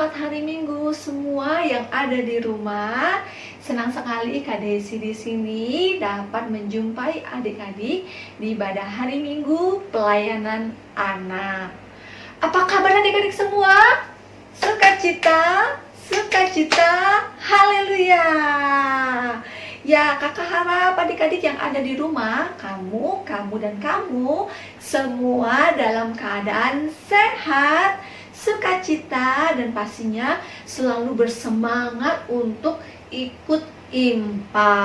selamat hari Minggu semua yang ada di rumah. Senang sekali Kak Desi di sini dapat menjumpai adik-adik di ibadah hari Minggu pelayanan anak. Apa kabar adik-adik semua? Sukacita, sukacita, haleluya. Ya, kakak harap adik-adik yang ada di rumah, kamu dan kamu semua dalam keadaan sehat, sukacita, dan pastinya selalu bersemangat untuk ikut IMPA.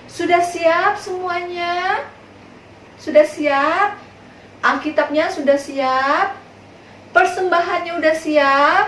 Sudah siap semuanya? Sudah siap? Alkitabnya sudah siap? Persembahannya udah siap?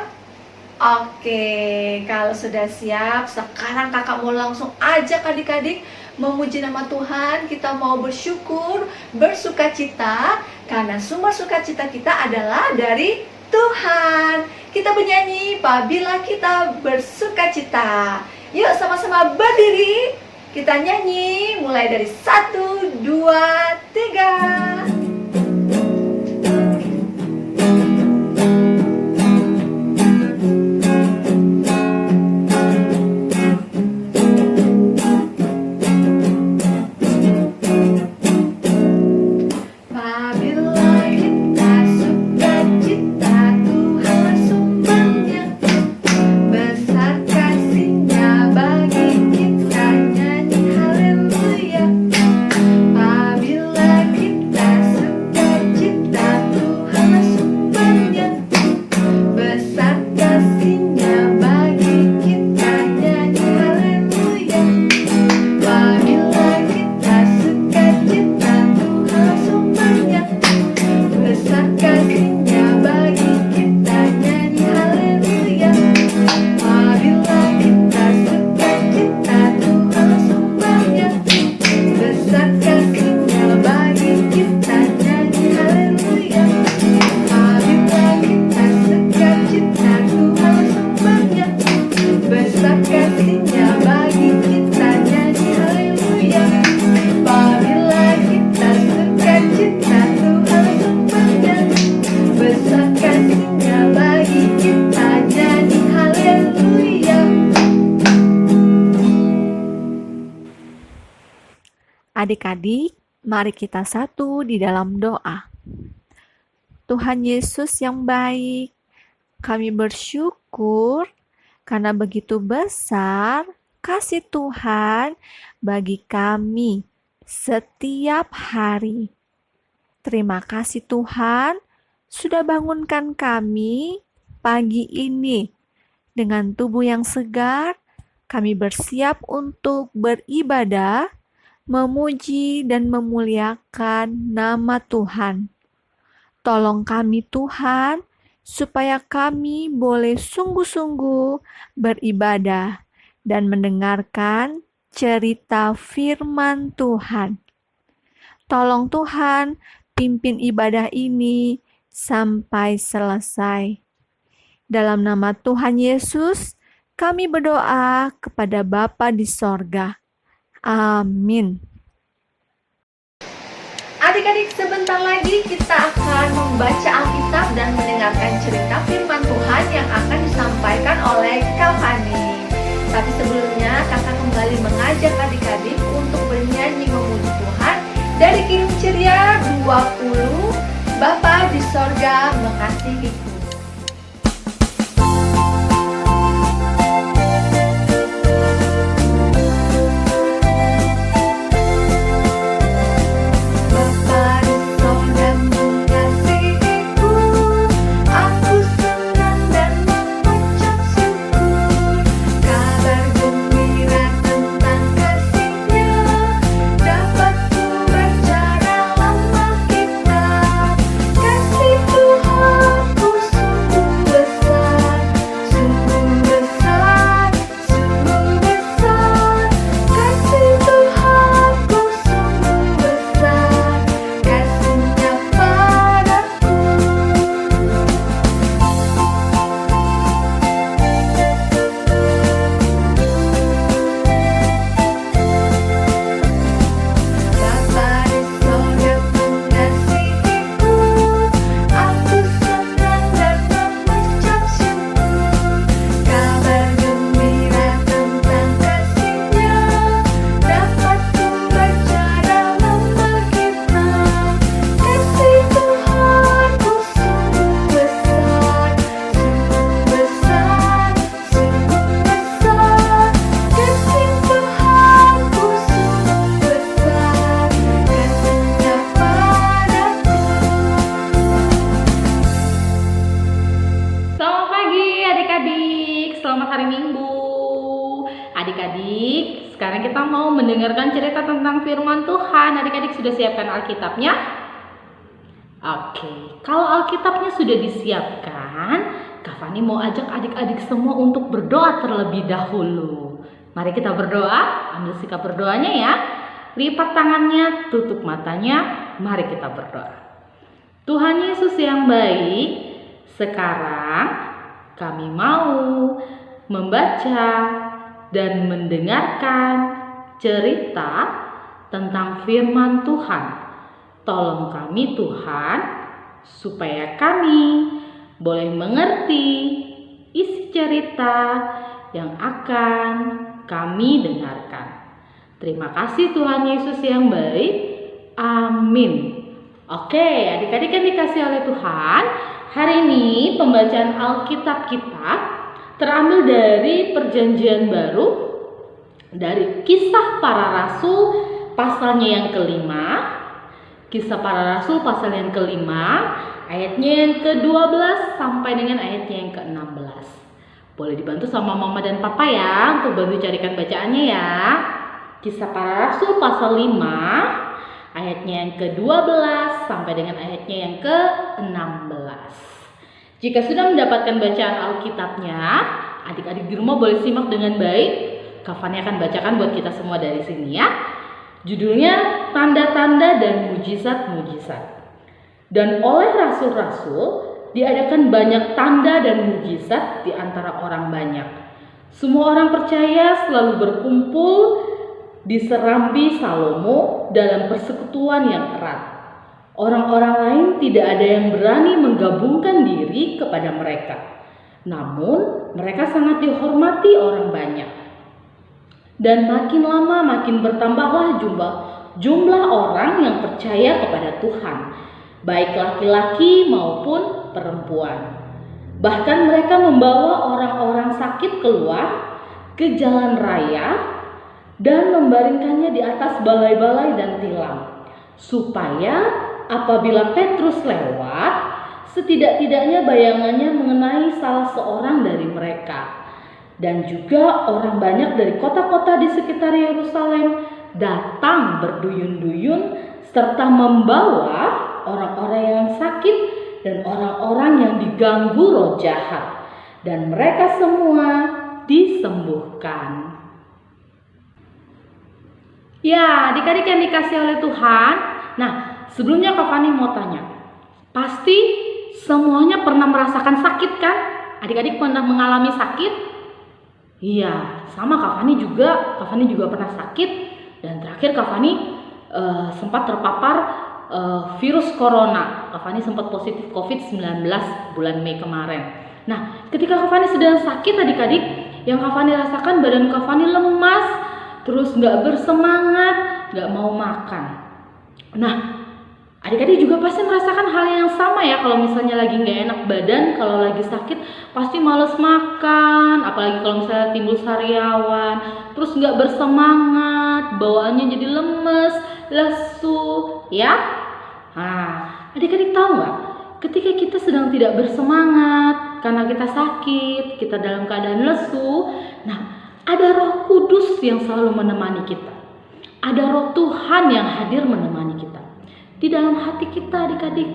Oke, kalau sudah siap, sekarang kakak mau langsung ajak adik-adik memuji nama Tuhan. Kita mau bersyukur, bersukacita, karena sumber sukacita kita adalah dari Tuhan. Kita bernyanyi apabila kita bersukacita. Yuk sama-sama berdiri, kita nyanyi mulai dari 1, 2, 3. Adik-adik, mari kita satu di dalam doa. Tuhan Yesus yang baik, kami bersyukur karena begitu besar kasih Tuhan bagi kami setiap hari. Terima kasih Tuhan sudah bangunkan kami pagi ini. Dengan tubuh yang segar, kami bersiap untuk beribadah, memuji dan memuliakan nama Tuhan. Tolong kami Tuhan, supaya kami boleh sungguh-sungguh beribadah dan mendengarkan cerita firman Tuhan. Tolong Tuhan, pimpin ibadah ini sampai selesai. Dalam nama Tuhan Yesus, kami berdoa kepada Bapa di sorga. Amin. Adik-adik, sebentar lagi kita akan membaca Alkitab dan mendengarkan cerita firman Tuhan yang akan disampaikan oleh Kak Fani. Tapi sebelumnya, kakak kembali mengajak adik-adik untuk bernyanyi memuji Tuhan dari Kirim Ceria 20, Bapa di sorga mengasihiku. Kasih Tuhan ku adik-adik, sekarang kita mau mendengarkan cerita tentang firman Tuhan. Adik-adik sudah siapkan Alkitabnya? Oke, kalau Alkitabnya sudah disiapkan, Kak Fani mau ajak adik-adik semua untuk berdoa terlebih dahulu. Mari kita berdoa, ambil sikap berdoanya ya. Lipat tangannya, tutup matanya, mari kita berdoa. Tuhan Yesus yang baik, sekarang kami mau membaca dan mendengarkan cerita tentang firman Tuhan. Tolong kami Tuhan, supaya kami boleh mengerti isi cerita yang akan kami dengarkan. Terima kasih Tuhan Yesus yang baik. Amin. Oke, adik-adik yang dikasih oleh Tuhan, hari ini pembacaan Alkitab kita terambil dari Perjanjian Baru, dari Kisah Para Rasul pasalnya yang kelima. Kisah Para Rasul pasal yang kelima, ayatnya yang ke-12 sampai dengan ayatnya yang ke-16. Boleh dibantu sama mama dan papa ya untuk bantu carikan bacaannya ya. Kisah Para Rasul pasal 5, ayatnya yang ke-12 sampai dengan ayatnya yang ke-16. Jika sudah mendapatkan bacaan Alkitabnya, adik-adik di rumah boleh simak dengan baik. Kak Fani akan bacakan buat kita semua dari sini ya. Judulnya Tanda-tanda dan Mujizat-mujizat. Dan oleh rasul-rasul diadakan banyak tanda dan mujizat di antara orang banyak. Semua orang percaya selalu berkumpul di serambi Salomo dalam persekutuan yang erat. Orang-orang lain tidak ada yang berani menggabungkan diri kepada mereka. Namun mereka sangat dihormati orang banyak. Dan makin lama makin bertambahlah jumlah orang yang percaya kepada Tuhan, baik laki-laki maupun perempuan. Bahkan mereka membawa orang-orang sakit keluar ke jalan raya dan membaringkannya di atas balai-balai dan tilam, supaya apabila Petrus lewat, setidak-tidaknya bayangannya mengenai salah seorang dari mereka. Dan juga orang banyak dari kota-kota di sekitar Yerusalem datang berduyun-duyun serta membawa orang-orang yang sakit dan orang-orang yang diganggu roh jahat, dan mereka semua disembuhkan. Ya, adik-adik yang dikasih oleh Tuhan. Nah, sebelumnya Kak Fani mau tanya, pasti semuanya pernah merasakan sakit kan? Adik-adik pernah mengalami sakit? Iya, sama Kak Fani juga. Kak Fani juga pernah sakit. Dan terakhir Kak Fani sempat terpapar virus corona. Kak Fani sempat positif COVID-19 bulan Mei kemarin. Nah, ketika Kak Fani sedang sakit adik-adik, yang Kak Fani rasakan badan Kak Fani lemas, terus gak bersemangat, gak mau makan. Nah, adik-adik juga pasti merasakan hal yang sama ya. Kalau misalnya lagi gak enak badan, kalau lagi sakit pasti males makan. Apalagi kalau misalnya timbul sariawan, terus gak bersemangat, bawaannya jadi lemes, lesu ya. Nah, adik-adik tahu gak? Ketika kita sedang tidak bersemangat karena kita sakit, kita dalam keadaan lesu, nah ada Roh Kudus yang selalu menemani kita. Ada Roh Tuhan yang hadir menemani kita di dalam hati kita adik-adik.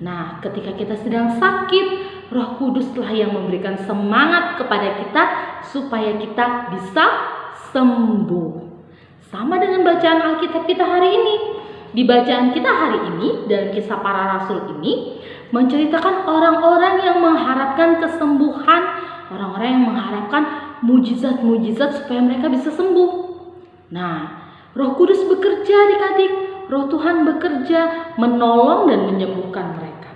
Nah, ketika kita sedang sakit, Roh Kuduslah yang memberikan semangat kepada kita supaya kita bisa sembuh. Sama dengan bacaan Alkitab kita hari ini. Di bacaan kita hari ini dalam Kisah Para Rasul ini menceritakan orang-orang yang mengharapkan kesembuhan, orang-orang yang mengharapkan mujizat-mujizat supaya mereka bisa sembuh. Nah, Roh Kudus bekerja adik-adik. Roh Tuhan bekerja menolong dan menyembuhkan mereka.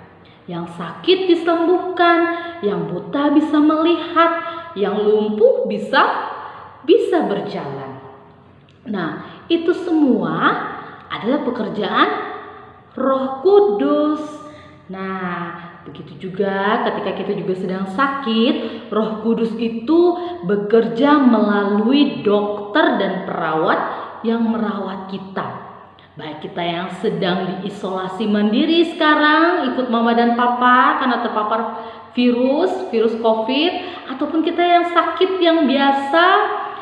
Yang sakit disembuhkan, yang buta bisa melihat, yang lumpuh bisa berjalan. Nah, itu semua adalah pekerjaan Roh Kudus. Nah, begitu juga ketika kita juga sedang sakit, Roh Kudus itu bekerja melalui dokter dan perawat yang merawat kita. Baik kita yang sedang diisolasi mandiri sekarang ikut mama dan papa karena terpapar virus COVID, ataupun kita yang sakit yang biasa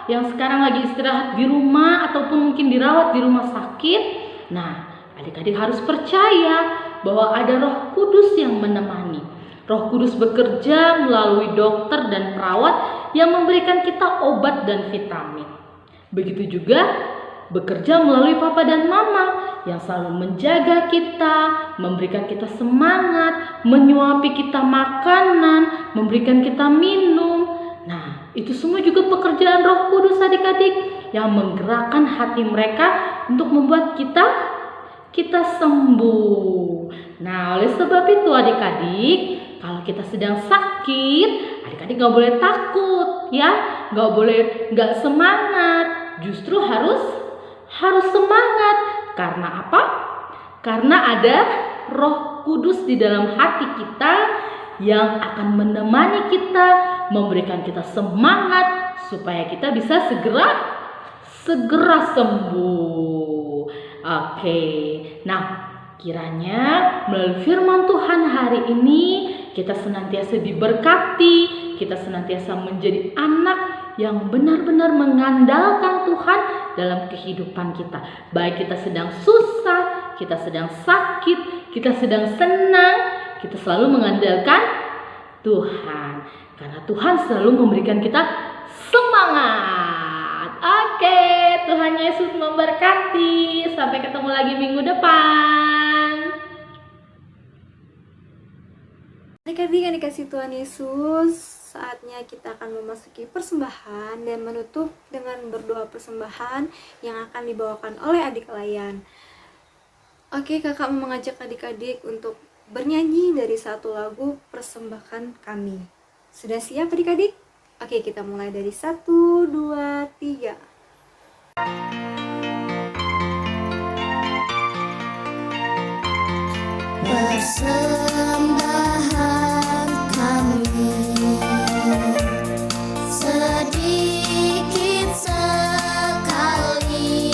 yang sekarang lagi istirahat di rumah ataupun mungkin dirawat di rumah sakit. Nah, adik-adik harus percaya bahwa ada Roh Kudus yang menemani. Roh Kudus bekerja melalui dokter dan perawat yang memberikan kita obat dan vitamin. Begitu juga bekerja melalui papa dan mama yang selalu menjaga kita, memberikan kita semangat, menyuapi kita makanan, memberikan kita minum. Nah, itu semua juga pekerjaan Roh Kudus adik-adik yang menggerakkan hati mereka untuk membuat kita sembuh. Nah, oleh sebab itu adik-adik, kalau kita sedang sakit, adik-adik gak boleh takut ya, gak semangat, justru harus semangat. Karena apa? Karena ada Roh Kudus di dalam hati kita yang akan menemani kita, memberikan kita semangat supaya kita bisa segera sembuh. Oke. Nah, kiranya melalui firman Tuhan hari ini kita senantiasa diberkati, kita senantiasa menjadi anak yang benar-benar mengandalkan Tuhan dalam kehidupan kita. Baik kita sedang susah, kita sedang sakit, kita sedang senang, kita selalu mengandalkan Tuhan. Karena Tuhan selalu memberikan kita semangat. Oke, Tuhan Yesus memberkati. Sampai ketemu lagi minggu depan. Adik-adik yang dikasih Tuhan Yesus, saatnya kita akan memasuki persembahan dan menutup dengan berdoa persembahan yang akan dibawakan oleh adik layan. Oke, kakak mau mengajak adik-adik untuk bernyanyi dari satu lagu Persembahkan Kami. Sudah siap adik-adik? Oke, kita mulai dari 1, 2, 3. Persembahan kami sedikit sekali,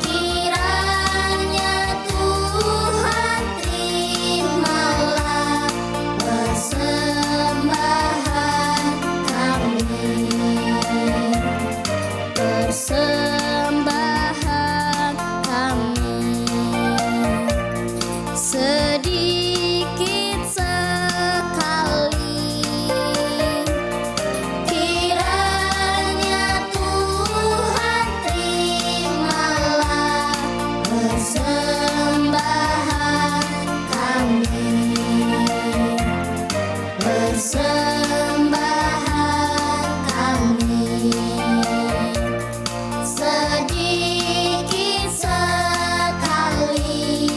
kiranya Tuhan terimalah persembahan kami. Persembahan kami sedikit sekali, kiranya Tuhan terimalah persembahan kami. Persembahan kami sedikit sekali,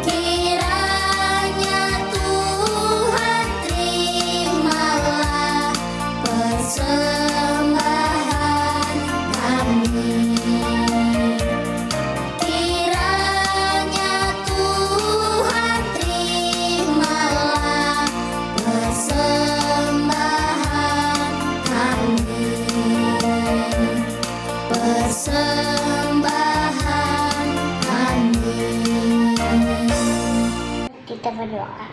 kiranya Tuhan terimalah persembahan kami. Kiranya Tuhan terimalah persembahan kami. Persembahan kami. Kita berdoa.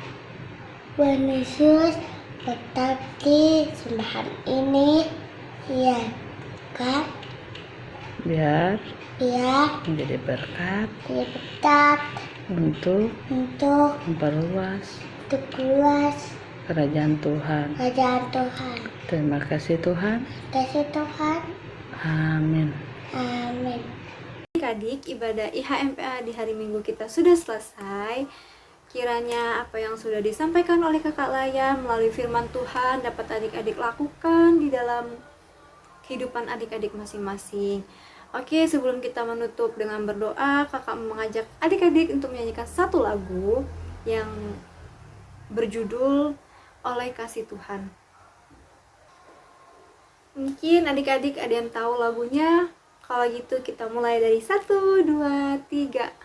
Tuhan Yesus, berkati sembahan ini, ya kan? Biar Biar menjadi berkat dia berkat untuk untuk memperluas luas kerajaan Tuhan. kerajaan Tuhan. Terima kasih Tuhan. Kasih Tuhan. Amin. Amin. Adik-adik, ibadah IHMPA di hari Minggu kita sudah selesai. Kiranya apa yang sudah disampaikan oleh kakak Layan melalui firman Tuhan dapat adik-adik lakukan di dalam kehidupan adik-adik masing-masing. Oke, sebelum kita menutup dengan berdoa, kakak mengajak adik-adik untuk menyanyikan satu lagu yang berjudul Oleh Kasih Tuhan. Mungkin adik-adik ada yang tahu lagunya? Kalau gitu kita mulai dari 1, 2, 3.